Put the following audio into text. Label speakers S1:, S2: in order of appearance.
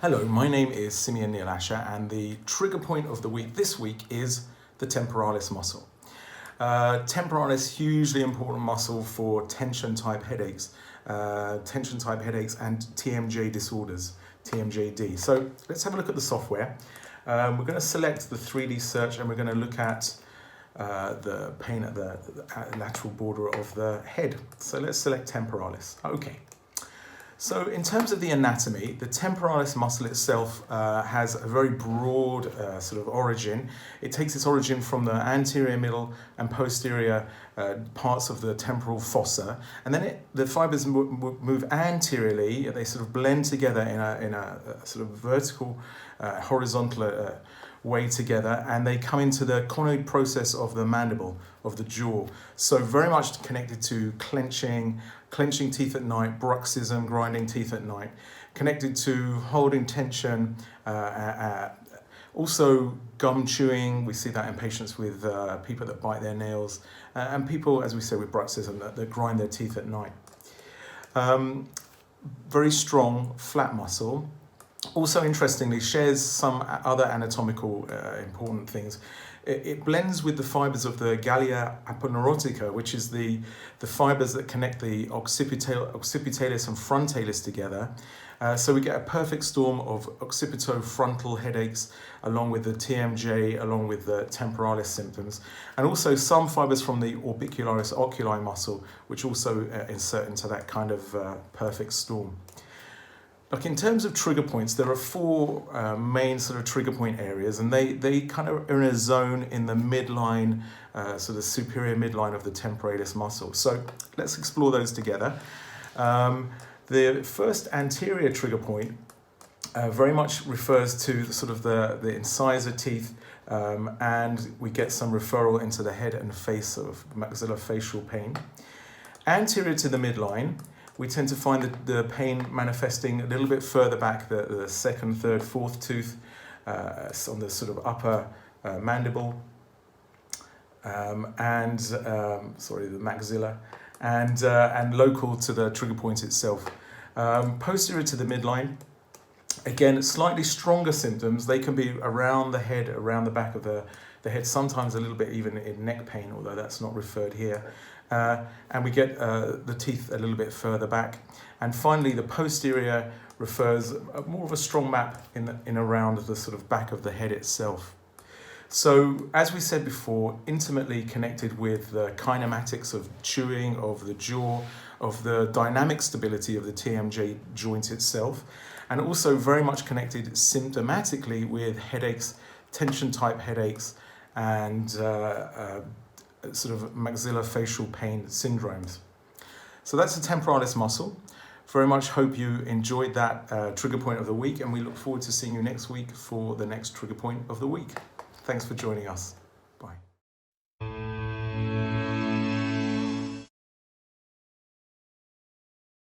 S1: Hello, my name is Simeon Nilasha, and the trigger point of the week this week is the temporalis muscle. Temporalis, hugely important muscle for tension type headaches and TMJ disorders, TMJD. So let's have a look at the software. We're going to select the 3D search and we're going to look at the pain at the lateral border of the head. So let's select temporalis. Okay. So in terms of the anatomy, the temporalis muscle itself has a very broad sort of origin. It takes its origin from the anterior, middle and posterior parts of the temporal fossa, and then the fibers move anteriorly. They sort of blend together in a sort of vertical, horizontal way together, and they come into the conoid process of the mandible, of the jaw. So very much connected to clenching teeth at night, bruxism, grinding teeth at night, connected to holding tension, also gum chewing. We see that in patients with people that bite their nails, and people, as we say, with bruxism that grind their teeth at night. Very strong, flat muscle. Also, interestingly, shares some other anatomical important things. It blends with the fibers of the gallia aponeurotica, which is the fibers that connect the occipitalis and frontalis together. So we get a perfect storm of occipitofrontal headaches, along with the TMJ, along with the temporalis symptoms, and also some fibers from the orbicularis oculi muscle, which also insert into that kind of perfect storm. Like in terms of trigger points, there are four main sort of trigger point areas, and they kind of are in a zone in the midline, sort of superior midline of the temporalis muscle. So let's explore those together. The first anterior trigger point very much refers to sort of the incisor teeth, and we get some referral into the head and face of maxillofacial pain. Anterior to the midline, we tend to find the pain manifesting a little bit further back, the second, third, fourth tooth on the sort of upper mandible, the maxilla, and local to the trigger point itself. Posterior to the midline, again, slightly stronger symptoms. They can be around the head, around the back of the head, sometimes a little bit even in neck pain, although that's not referred here. And we get the teeth a little bit further back. And finally, the posterior refers more of a strong map in around the sort of back of the head itself. So, as we said before, intimately connected with the kinematics of chewing, of the jaw, of the dynamic stability of the TMJ joint itself, and also very much connected symptomatically with headaches, tension type headaches, and sort of maxillofacial pain syndromes. So that's the temporalis muscle. Very much hope you enjoyed that trigger point of the week, and we look forward to seeing you next week for the next trigger point of the week. Thanks for joining us. Bye.